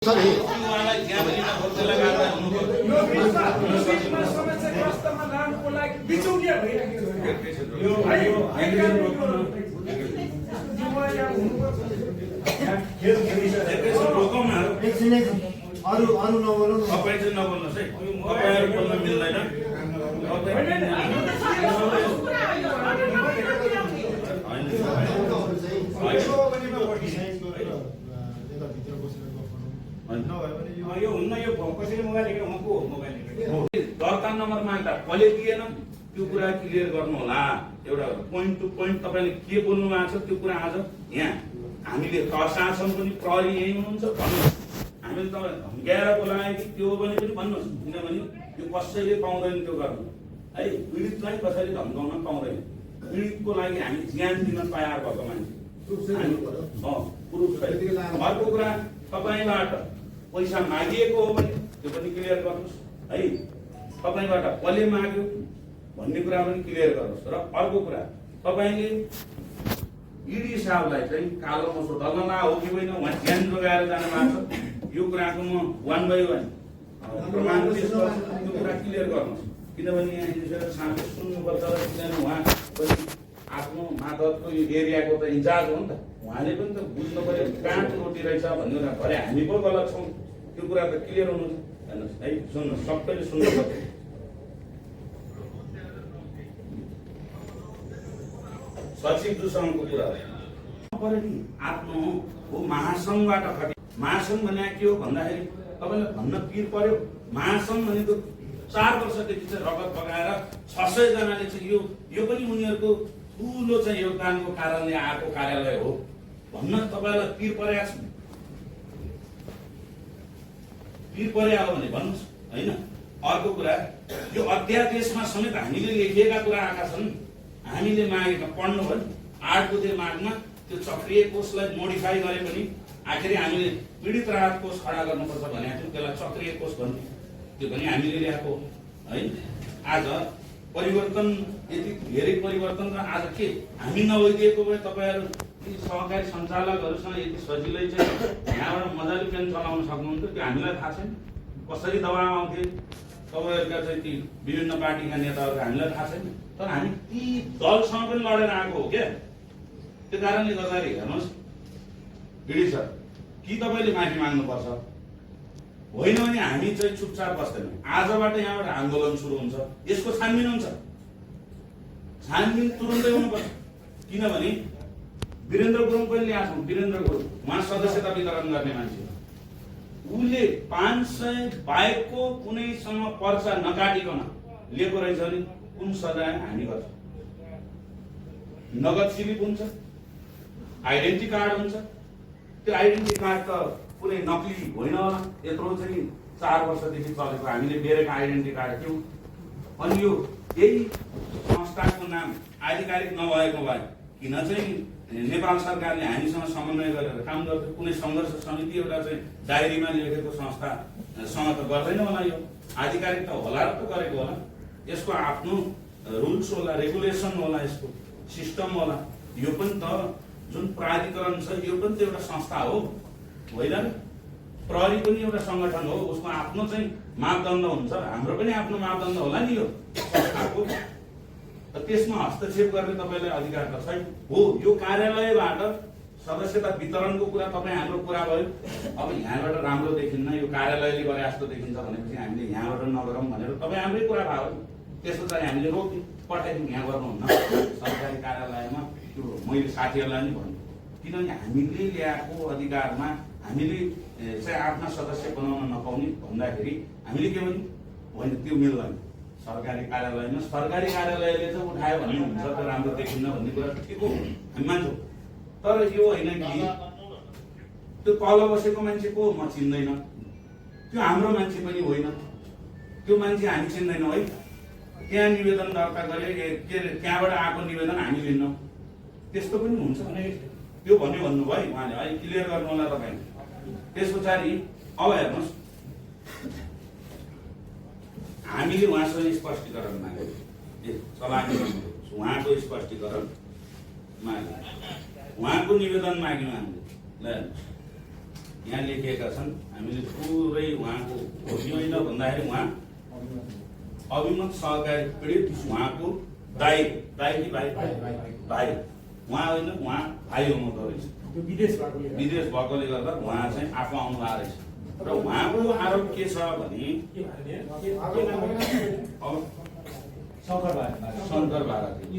Sir अरू नबोल्नु तपाईँ चाहिँ नबोल्नुहोस् है तपाईँहरू बोल्न मिल्दैन यो हुन्न यो कसैले मोबाइल लिएर उहाँको मोबाइल लिएर दर्ता नम्बर माग्दा कसले दिएन त्यो कुरा क्लियर गर्नु होला एउटा पोइन्ट टु पोइन्ट तपाईले के बोल्नु भएको छ त्यो कुरा आज यहाँ हामीले प्रशासन पनि प्रहरी यही हुनुहुन्छ भन्नुहोस् हामीले तपाईँ धम्क्याएर बोलायो कि त्यो पनि भन्नुहोस् किनभने त्यो कसैले पाउँदैन त्यो गर्नु है पीडितलाई कसैले धम्काउन पाउँदैन पीडितको लागि हामी ज्यान दिन तयार भएको मान्छे अर्को कुरा तपाईँबाट पैसा मागिएको हो भने त्यो पनि क्लियर गर्नुहोस् है तपाईँबाट कसले माग्यो भन्ने कुरा पनि क्लियर गर्नुहोस् र अर्को कुरा तपाईँले इडी साहबलाई चाहिँ कालो मसो दलमा हो कि होइन उहाँ ज्यान जोगाएर जानु भएको छ यो कुराको म 1 बाइ 1 प्रमाण पेश गर्छु त्यो कुरा क्लियर गर्नुहोस् किनभने यहाँ यसरी साथै सुन्नुपर्छ किनभने उहाँ पनि आफ्नो मातहतको यो एरियाको त इन्चार्ज हो नि त उहाँले पनि त बुझ्नु पर्यो कहाँ रोटी रहेछ भन्ने कुरा भरे हामी पो गलत छौँ त्यो कुरा त क्लियर हुनु हेर्नुहोस् है सुन्नुहोस् सबैले सुन्नुपर्छ सचिवज्यूसँगको कुरा पर्यो नि आफ्नो हो महासङ्घबाट खटे महासङ्घ भने के हो भन्दाखेरि तपाईँलाई भन्न पिर पर्यो महासङ्घ भनेको 4 वर्षदेखि चाहिँ रगत बगाएर 600 जनाले चाहिँ यो पनि उनीहरूको ठुलो चाहिँ योगदानको कारणले आएको कार्यालय हो भन्न तपाईँलाई पिर परेको छ पिर पर्या हो भने भन्नुहोस् होइन अर्को कुरा यो अध्यादेशमा समेत हामीले लेखिएका कुरा आएका छन् हामीले मागेका पढ्नु भयो 8 बुधे मागमा त्यो चक्रिय कोषलाई मोडिफाई गरे पनि आखिर हामीले पीडित राहत कोष खडा गर्नुपर्छ भनेको थियौँ त्यसलाई चक्रिय कोष भन्ने त्यो पनि हामीले ल्याएको है आज परिवर्तन यति धेरै परिवर्तन र आज के हामी नभइदिएको भए तपाईँहरू सहकारी सञ्चालकहरूसँग यति सजिलै चाहिँ यहाँबाट मजाले पेन चलाउन सक्नुहुन्थ्यो त्यो हामीलाई थाहा छैन कसरी दबाब आउँथे तपाईँहरूका चाहिँ ती विभिन्न पार्टीका नेताहरू हामीलाई थाहा छैन तर हामी ती दलसँग पनि लडेर आएको हो क्या त्यो कारणले गर्दाखेरि हेर्नुहोस् भिडी सर कि तपाईँले माफी माग्नुपर्छ होइन भने हामी चाहिँ चुपचाप बस्दैनौँ आजबाट यहाँबाट आन्दोलन सुरु हुन्छ यसको छानबिन हुन्छ छानबिन तुरुन्तै हुनुपर्छ किनभने वीरेन्द्र गुरुङ पनि ल्याएको छौँ वीरेन्द्र गुरुङ उहाँ सदस्यता वितरण गर्ने मान्छे उसले 500 बाहेकको कुनैसँग पर्चा नकाटिकन लिएको रहेछ भने कुन सजाय हामी गर्छौँ नगद स्लिप हुन्छ आइडेन्टिटी कार्ड हुन्छ त्यो आइडेन्टिटी कार्ड त कुनै नकली होइन होला यत्रो चाहिँ 4 वर्षदेखि चलेको हामीले बेरेका आइडेन्टिटी कार्ड थियौँ अनि यो यही संस्थाको नाम आधिकारिक नभएको भए किन चाहिँ नेपाल सरकारले हामीसँग समन्वय गरेर काम गर्छ कुनै सङ्घर्ष समिति एउटा चाहिँ डायरीमा लेखेको संस्थासँग त गर्दैन होला यो आधिकारिक त होला र त गरेको होला यसको आफ्नो रुल्स होला रेगुलेसन होला यसको सिस्टम होला यो पनि त जुन प्राधिकरण छ यो पनि त एउटा संस्था हो होइन प्रहरी पनि एउटा सङ्गठन हो उसको आफ्नो चाहिँ मापदण्ड हुन्छ हाम्रो पनि आफ्नो मापदण्ड होला नि यो संस्थाको त्यसमा हस्तक्षेप गर्ने तपाईँलाई अधिकार त छैन हो यो कार्यालयबाट सदस्यता वितरणको कुरा तपाईँ हाम्रो कुरा भयो अब यहाँबाट राम्रो देखिन्न यो कार्यालयले गरे जस्तो देखिन्छ भनेपछि हामीले यहाँबाट नगरौँ भनेर तपाईँ हाम्रै कुरा भयो त्यसो चाहिँ हामीले रोक्यौँ पठाइदिउँ यहाँ गर्नुहुन्न सरकारी कार्यालयमा त्यो मैले साथीहरूलाई नि भन्छु किनभने हामीले ल्याएको अधिकारमा हामीले चाहिँ आफ्ना सदस्य बनाउन नपाउने भन्दाखेरि हामीले के भन्यौँ होइन त्यो मिल्दैन सरकारी कार्यालयमा सरकारी कार्यालयले चाहिँ उठायो भन्ने हुन्छ त राम्रो देखिन्न भन्ने कुरा ठिक हो हामी मान्छौँ तर यो होइन कि त्यो तल बसेको मान्छे को म चिन्दैन त्यो हाम्रो मान्छे पनि होइन त्यो मान्छे हामी चिन्दैनौँ है त्यहाँ निवेदन दर्ता गरे के अरे त्यहाँबाट आएको निवेदन हामी लिन्नौँ त्यस्तो पनि हुन्छ भने त्यो भन्यो भन्नुभयो है उहाँले है क्लियर गर्नु होला तपाईँ त्यस पछाडि अब हेर्नुहोस् हामीले उहाँसँग स्पष्टीकरण माग्यौँ चलानी उहाँको स्पष्टीकरण माग्यौँ उहाँको निवेदन माग्यौँ हामीले ल यहाँ लेखिएका छन्। हामीले पुरै उहाँको होइन भन्दाखेरि उहाँ अभिमत सहकारी पीडित उहाँको दाइ कि भाइ उहाँ होइन, उहाँ भाइ हुनुहुँदो रहेछ। विदेश भएकोले गर्दा उहाँ चाहिँ आफू आउनु भएको रहेछ र उहाँको आरोप के छ भने शङ्कर भारती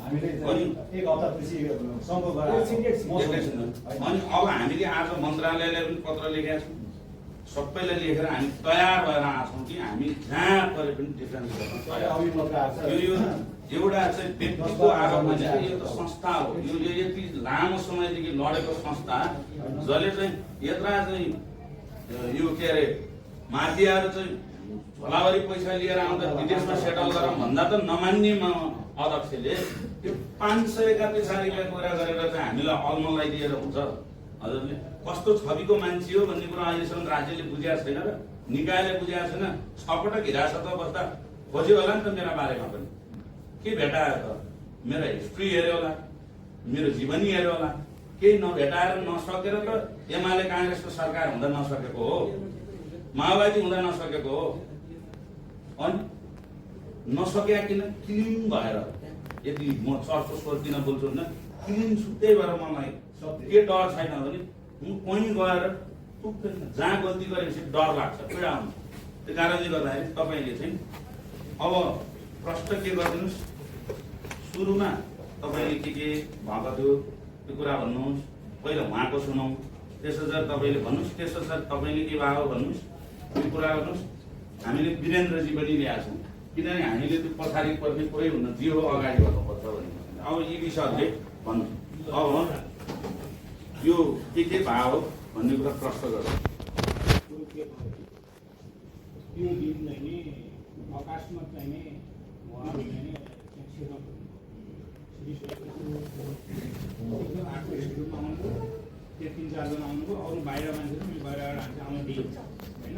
हामीले एक हप्तापछि अनि अब हामीले आज मन्त्रालयलाई पनि पत्र लेखेका छौँ, सबैलाई लेखेर हामी तयार भएर आछौँ कि हामी जहाँ परे पनि डिफेन्स गर्न तयार। यो एउटा चाहिँ व्यक्तिको आरोप होइन, यो त संस्था हो। यो यति लामो समयदेखि लडेको संस्था जसले चाहिँ यत्रा चाहिँ यो के अरे माफियाहरू चाहिँ झोलाभरि पैसा लिएर आउँदा विदेशमा सेटल गरौँ भन्दा त नमान्ने अध्यक्षले त्यो 531 तारिकलाई कुरा गरेर चाहिँ हामीलाई अल्मलाइदिएर हुन्छ। हजुरले कस्तो छविको मान्छे हो भन्ने कुरा अहिलेसम्म राज्यले बुझेको छैन र निकायले बुझेको छैन। 6 पटक हिरासतमा बस्दा खोज्यो होला नि त मेरा बारेमा पनि। के भेटायो त? मेरो हिस्ट्री हेऱ्यो होला, मेरो जीवनी हेऱ्यो होला। केही नभेटाएर नसकेर त एमाले काङ्ग्रेसको सरकार हुँदा नसकेको हो, माओवादी हुँदा नसकेको हो। अनि नसके किन क्लिन भएर यदि म चर्चो सोच्दिनँ बोल्छु होइन, क्लिन सुत्दै भएर मलाई के डर छैन भने म कहीँ गएर जहाँ गल्ती गरेपछि डर लाग्छ, पीडा हुन्छ। त्यो कारणले गर्दाखेरि तपाईँले चाहिँ अब प्रश्न के गरिदिनुहोस्, सुरुमा तपाईँले के भएको थियो त्यो कुरा भन्नुहोस्, पहिला उहाँको सुनौँ, त्यस पछाडि तपाईँले भन्नुहोस्, त्यस पछाडि तपाईँले के भयो भन्नुहोस्, त्यो कुरा गर्नुहोस्। हामीले वीरेन्द्रजी पनि ल्याएको छौँ, किनभने हामीले त्यो पछाडि पर्ने कोही हुन दियो अगाडि गर्नुपर्छ भने। अब यी विषयहरूले भन्नु अब यो के भयो भन्ने कुरा प्रश्न गर्नु। यो दिनलाई नै अकस्मात चाहिँ उहाँहरूले नै आएको स्कुलमा आउनुभयो, त्यो 3-4 जना आउनुभयो, अरू बाहिर मान्छेहरू पनि बाहिर आउनु दिइन्छ होइन।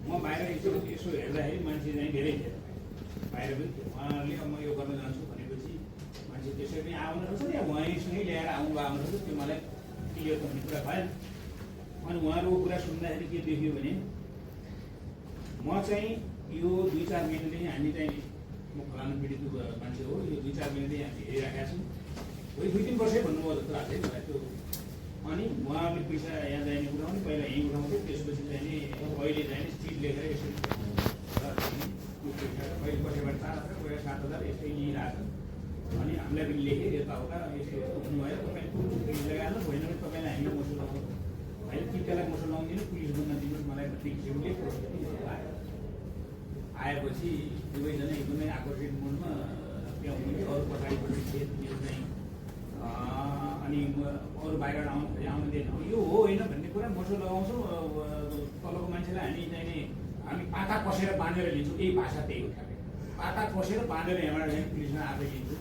म बाहिर एकचोटि यसो हेर्दाखेरि मान्छे चाहिँ धेरै थियो बाहिर पनि थियो। उहाँहरूले अब म यो गर्न जान्छु भनेपछि मान्छे त्यसरी आउनु सक्छ या उहाँसँगै ल्याएर आउनु सक्छ, त्यो मलाई क्लियर गर्ने कुरा भएन। अनि उहाँहरूको कुरा सुन्दाखेरि के देखियो भने म चाहिँ यो 2-4 महिनादेखि हामी चाहिँ म फलानु पीडित मान्छे हो, यो 2-4 महिनादेखि हामी हेरिरहेका छौँ, कोही 2-3 वर्षै भन्नुभयो जस्तो लाग्छ मलाई त्यो। अनि उहाँहरूले पैसा यहाँ जाने कुरा पनि पहिला यहीँ उठाउँथ्यो, त्यसपछि चाहिँ नि अहिले चाहिँ नि चिट लेखेर यसरी कहिले कसैबाट 4,000 कहिले 7,000 यस्तै लिइरहेको छ। अनि हामीलाई पनि लेखेँ यताउता यस्तो हुनुभयो, तपाईँ जग्गा होइन भने तपाईँलाई हामीले मोसो लगाउँछौँ, होइन टिकालाई मोसो लगाउँदिनँ, पुलिस बुझ्न दिनुहोस् मलाई भन्ने किसिमले आयो। आएपछि दुवैजना एकदमै आकर्षित मुडमा त्यहाँ हुनुहुन्थ्यो, अरू पछाडिपट्टि थिए तिनीहरू चाहिँ। अनि अरू बाहिर आउँदैन, यो हो होइन भन्ने कुरा मोसो लगाउँछौँ। तलको मान्छेलाई हामी चाहिँ हामी पाता पसेर बाँधेर लिन्छौँ, यही भाषा त्यही हो। पाता पसेर बाँधेर यहाँबाट चाहिँ पुलिसमा आफै लिन्छु,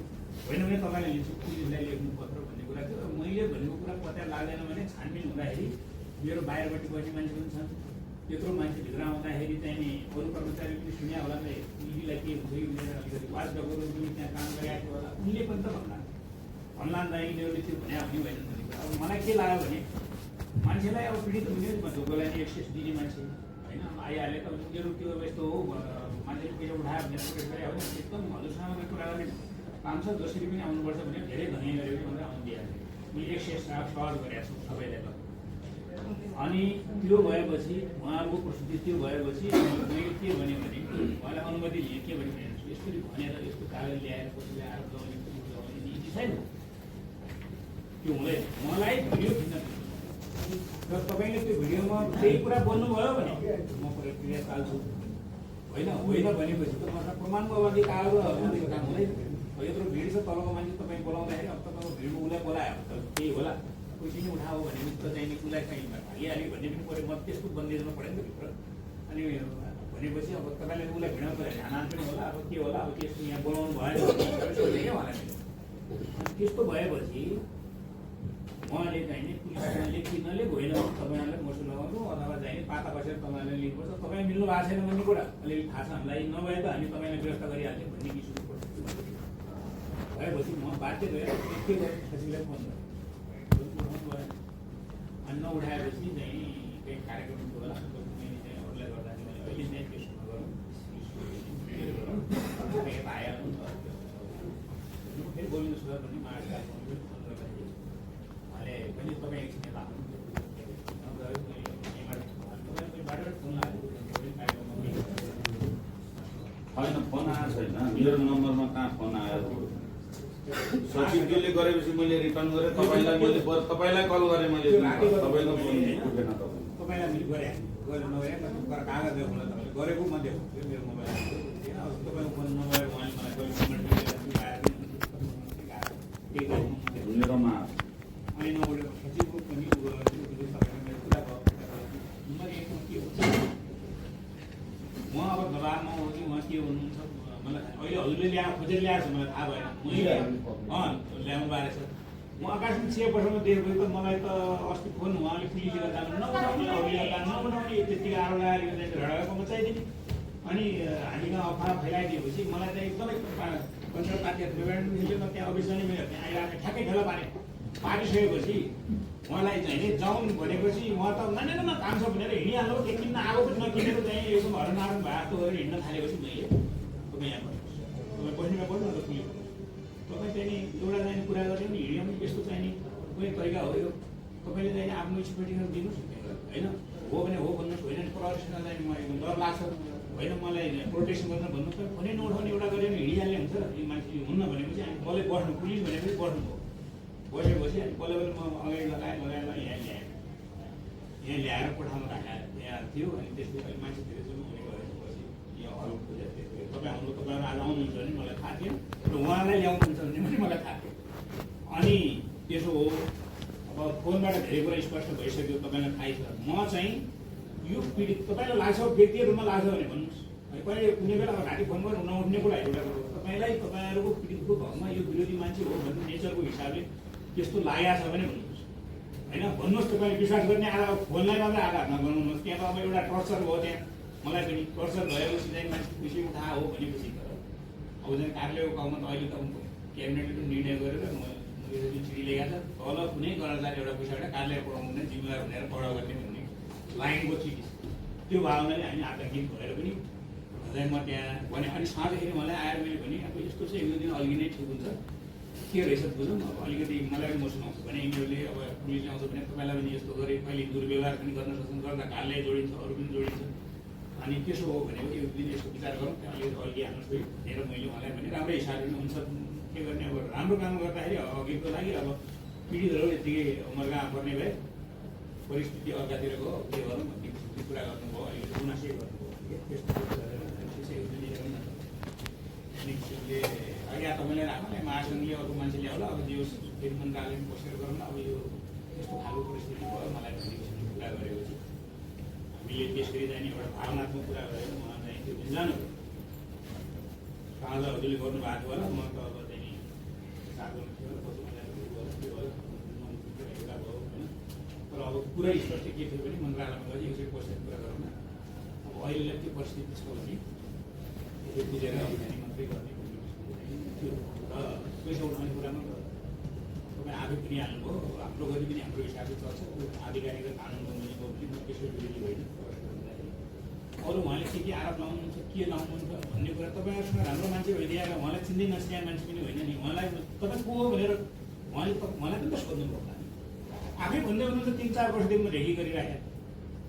होइन भने तपाईँलाई लिन्छु, पुलिसलाई लेख्नु पत्र भन्ने कुरा थियो। मैले भनेको कुरा पत्ता लाग्दैन भने छानबिन हुँदाखेरि मेरो बाहिरपट्टि बस्ने मान्छे पनि छन्, त्यत्रो मान्छे भित्र आउँदाखेरि चाहिँ नि अरू कर्मचारी पनि सुन्या होला नि यिनीलाई के हुन्छ कि भनेर अलिकति वाच डगरहरू पनि त्यहाँ काम गरिरहेको थियो होला, उनले पनि त भन्ला त यिनीहरूले त्यो भने हुने भएन भन्ने कुरा। अब मलाई के लाग्यो भने मान्छेलाई अब पीडित हुने गएर एक्सेस दिने मान्छे होइन आइहाले त उनीहरू त्यो यस्तो हो मान्छेले पैसा उठायो भनेर प्रोटेस्ट गरे भने एकदम हजुरसँग कुरा गर्ने काम छ, जसरी पनि आउनुपर्छ भने धेरै धनी गरेर पनि आउनु दिइहाल्छ। मैले एक्सेस सहज गरेको छु सबैलाई त। अनि त्यो भएपछि उहाँहरूको प्रस्तुति त्यो भएपछि मैले के भने उहाँलाई अनुमति लिएँ के भने यसरी भनेर यस्तो कागज ल्याएर कसैले आरोप लगाउने नीति छैन, त्यो हुँदैन। मलाई भिडियो खिच्न र तपाईँले त्यो भिडियोमा त्यही कुरा बोल्नुभयो भने म प्रतिक्रिया चाल्छु, होइन भनेपछि त मलाई प्रमाणको अगाडि कागजको काम हुँदैन। यत्रो भिड छ तलको मान्छे तपाईँ बोलाउँदाखेरि अब तपाईँको भिडमा उसलाई बोलायो केही होला, कोही पनि उठायो भने त चाहिँ उसलाई कहीँ भागिहाल्यो भन्ने पनि पऱ्यो। म त्यस्तो बन्देजमा पढेँ नि त भित्र। अनि भनेपछि अब तपाईँले उसलाई भिडाउनु पऱ्यो, ध्यान पनि होला, अब के होला, अब त्यस्तो यहाँ बोलाउनु भएन क्या होला। त्यस्तो भएपछि उहाँले चाहिँ पुलिसले किन्नले होइन तपाईँहरूलाई मोसो लगाउनु अथवा चाहिँ पाता बसेर तपाईँलाई लिनुपर्छ, तपाईँ मिल्नु भएको छैन भन्ने कुरा अलिअलि थाहा छ हामीलाई, नभए त हामी तपाईँलाई व्यवस्था गरिहाल्थ्यौँ भन्ने किसिमको भएपछि म बाध्य गएर के गरेँ सचिवलाई फोन गरेँ। नउठाएपछि चाहिँ केही कार्यक्रम थियो होला मैले चाहिँ अरूलाई गर्दाखेरि मैले अहिले चाहिँ त्यसो नगरौँ आइहाल्नु फेरि गोविन्द सुधार भन्ने महाराज उहाँले पनि तपाईँ एकछिन लाग्नु होइन फोन आएको छैन मेरो नम्बरमा कहाँ फोन आयो सचिवज्यूले गरेपछि मैले रिटर्न गरेँ तपाईँलाई मैले तपाईँलाई कल गरेँ मैले तपाईँको फोन उठेन तपाईँलाई मैले गरेँ नगरे कागज दिएको मलाई तपाईँले गरेको म दिएको मेरो मोबाइल तपाईँको फोन नम्बर उहाँले मलाई मेरोमा अनि नभएर सचिवको पनि कुरा म अब दबाबमा हो कि उहाँ के हुनुहुन्छ मलाई अहिले हजुरले खोजेर ल्याएको छ मलाई थाहा भएन मैले ल्याउनु बारे छ म आकाशमा 6 वर्षमा देखेको त मलाई त अस्ति फोन उहाँले पुलिस लिएर जानु नउठाउने अरूले नउठाउने त्यतिकै आरो लगाएर झडको मचाइदिने अनि हामीमा अफवाह फैलाइदिएपछि मलाई त एकदमै कन्ट्रोल पार्टीहरू म त्यहाँ अफिस जाने मेरो त्यहाँ आइरहेको ठ्याक्कै ठेला पारिसकेपछि उहाँलाई चाहिँ नि जाउँ भनेपछि उहाँ त न काम छ भनेर हिँडिहाल्नु त्यो किन्न आगो पनि नकिनेको चाहिँ एकदम हरनारायण भएको गरेर हिँड्न थालेपछि मैले तपाईँ यहाँ तपाईँ बस्नेमा बस्नु न त पुलिस तपाईँ चाहिँ नि एउटा चाहिँ कुरा गऱ्यो नि हिँड्यो पनि यस्तो चाहिँ नि कुनै तरिका हो यो तपाईँले चाहिँ आफ्नो स्पेटिङ दिनुहोस् होइन हो भने हो भन्नुहोस् होइन भने प्रदर्शनमा चाहिँ म एकदम डर लाग्छ होइन मलाई प्रोटेक्सन गर्न भन्नु पर्छ फोनै नउठाउने एउटा गऱ्यो भने हिँडिहाल्ने हुन्छ यो मान्छे हुन्न भनेपछि हामी कसले बस्नु पुलिस भनेपछि बस्नु हो बसेपछि अनि बल्ल म अगाडि लगाएर यहाँ ल्याएर कोठामा राखेर यहाँ थियो अनि त्यसपछि मान्छे धेरै चाहिँ हुने गरेपछि यहाँ अरू खोजेर तपाईँ हाम्रो तपाईँहरू आज आउनुहुन्छ भने मलाई थाहा थियो र उहाँलाई ल्याउनुहुन्छ भने पनि मलाई थाहा थियो अनि त्यसो हो अब फोनबाट धेरै कुरा स्पष्ट भइसक्यो तपाईँलाई थाहै छ म चाहिँ यो पीडित तपाईँलाई लाग्छ व्यक्तिगत रूपमा लाग्छ भने भन्नुहोस् कहिले कुनै बेला अब घाँटी फोन गरेर नउठ्ने कुरा एउटा कुरो तपाईँलाई तपाईँहरूको पीडितको घरमा यो विरोधी मान्छे हो भन्ने नेचरको हिसाबले त्यस्तो लागेको छ भने भन्नुहोस् होइन भन्नुहोस् तपाईँले विश्वास गर्ने आधा फोनलाई मात्रै आधार नबनाउनुहोस् त्यहाँ त अब एउटा टर्चर भयो त्यहाँ मलाई पनि टर्चर भएपछि चाहिँ मान्छे खुसी उठा हो भनेपछि त अब चाहिँ कार्यालयको गाउँमा त अहिले त क्याबिनेटले पनि निर्णय गरेर मेरो जुन चिठी लेखेको छ तल कुनै कर्मचारी एउटा पैसाबाट कार्यालय पढाउनु जिम्मेवार भनेर पढाउ गर्ने भन्ने लाइनको चिठी त्यो भावनाले हामी आतङ्कित भएर पनि म त्यहाँ भने अनि साँझखेरि मलाई आएर मैले भने अब यस्तो चाहिँ एक दिन अघि नै ठिक हुन्छ के रहेछ बुझौँ अब अलिकति मलाई पनि मोसन आउँछ भने यिनीहरूले अब पुलिसले आउँछ भने तपाईँलाई पनि यस्तो गरे कहिले दुर्व्यवहार पनि गर्न सक्छन् गर्दा कार्यालय जोडिन्छ अरू पनि जोडिन्छ अनि त्यसो हो भने एक दिन यसको विचार गरौँ त्यहाँ अलिकति अघि हाल्नुहोस् है भनेर मैले उहाँलाई भने राम्रै हिसाबले हुन्छ के गर्ने अब राम्रो काम गर्दाखेरि अघिको लागि अब पीडितहरू यत्तिकै मर्गा पर्ने भए परिस्थिति अर्कातिर गयो के गरौँ भन्ने कुरा गर्नुभयो अलिकति गुनासै गर्नुभयो त्यस्तो किसिमले या तपाईँले राख्नु या महासङ्घले अर्को मान्छे ल्याउला अब जो फेरि मन्त्रालयमा बसेर गरौँ अब यो यस्तो खालको परिस्थिति भयो मलाई भन्ने किसिमले कुरा गरेपछि हामीले त्यसरी जाने एउटा भावनात्मक कुरा गरेर उहाँ चाहिँ त्यो दिन जानु साँझ हजुरले गर्नुभएको होला म त अब चाहिँ साधन थियो तर अब पुरै स्पष्ट के थियो भने मन्त्रालयमा गएर एकचोटि बसेर कुरा गरौँ न अब अहिलेलाई त्यो परिस्थिति छ भने त्यो बुझेर अब जाने मात्रै गर्ने थियो र पैसा उठाउने कुरामा तपाईँ आफै पनि हाल्नुभयो हाम्रो गरी पनि हाम्रो हिसाबले चल्छ आधिकारिक कानुन बन्दैको पनि त्यसको विरोधी होइन अरू उहाँले के आरोप लाउनुहुन्छ के लाउनुहुन्छ भन्ने कुरा तपाईँहरूसँग राम्रो मान्छे भइदिएर उहाँलाई चिन्दै नचिने मान्छे पनि होइन नि उहाँलाई तपाईँ को हो भनेर उहाँले मलाई पनि त सोध्नुभयो आफै भन्दै हुनुहुन्छ 3-4 वर्षदेखि म रेडी गरिरहेको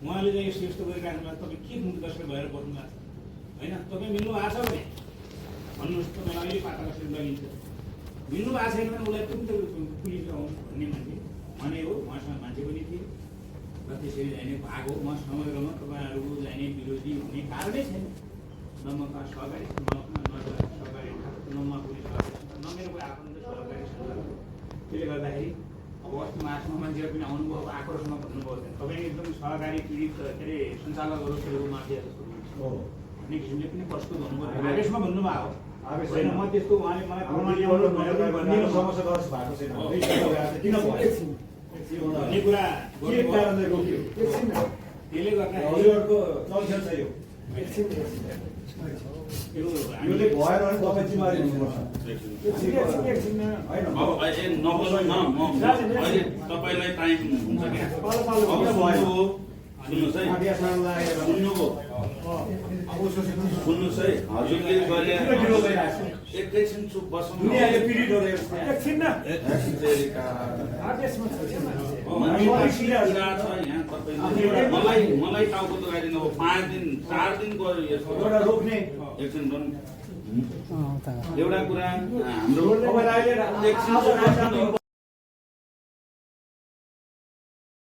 उहाँले चाहिँ यस्तो यस्तो गरिराख्नु भएको तपाईँ के मुद्दासँग भएर बस्नु भएको छ होइन तपाईँ मिल्नु भएको छ भने भन्नुहोस् तपाईँलाई अहिले पाता कसरी लगिन्छ मिल्नु भएको छैन भने उसलाई तुरन्त पुलिस आउनु भन्ने मान्छे भने हो उहाँसँग मान्छे पनि थिए र त्यसरी जाने भएको म समग्रमा तपाईँहरूको जाने विरोधी हुने कारणै छैन न म सहकारी सहकारी न म पुलिस न मेरो कोही आफन्त सहकारी त्यसले गर्दाखेरि अब अस्ति मासमा मान्छेहरू पनि आउनुभयो अब आक्रोशमा भन्नुभयो तपाईँ एकदम सहकारी पीडित के अरे सञ्चालकहरू माफिया जस्तो भन्ने किसिमले पनि प्रस्तुत हुनुभयो आवेशमा भन्नुभयो होइन म त्यस्तो उहाँले मलाई समस्या गर्छ भएको छैन किन भन्ने कुरा त्यसले गर्दा हजुरहरूको चल्छ छ यो यो योले भएन भने तपाईँ जिम्मेवारी हुनुपर्छ होइन अब अहिले नबोल्नु न म अहिले तपाईँलाई टाइम हुन्छ क्या अब सुन्नुहोस् है सुन्नुहोस् है हजुरले गरे एकैछिन चुप बस्नु दुनियाँले पीडित हो एकछिन न मलाई टाउको दुखाइदिनु अब 5 दिन 4 दिन गयो यसको एउटा रोक्ने एकछिन एउटा कुरा हाम्रो तपाईँलाई अहिले एकछिन